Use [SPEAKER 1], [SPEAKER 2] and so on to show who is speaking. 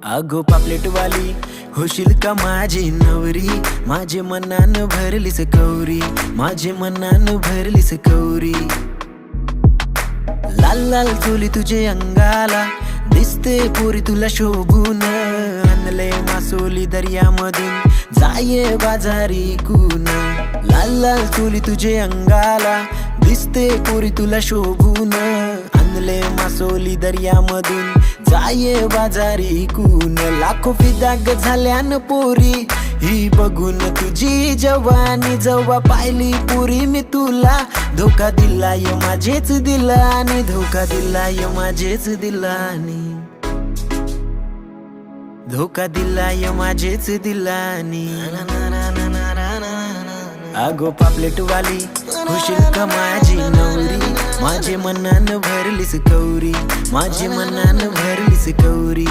[SPEAKER 1] अगो पापलेट वाली होशील का माझी नवरी, माझे मनान भरलीस कौरी, माझे मनान भरलीस कौरी। लाल लाल चोली तुझे अंगाला दिसते पोरी तुला शोभून, आणले मासोली दर्यामधून जाये बाजारी कून। लाल लाल चोली तुझे अंगाला दिसते पोरी तुला शोभून, आणले मासोली दर्यामधून जाये बाजारी कून। लाखो फिदाग झाल्यान पोरी ही बघून तुझी जवानी, जेव्हा पाहिली पोरी मी तुला धोका दिलाय माझेच दिलानी, धोका दिलाय माझेच दिलानी, धोका दिलाय माझेच दिलानी। अगो पापलेट वाली होशील का माझी नवरी, माझे मनान भरलीस कौरी, माझे मनान भरलीस कौरी।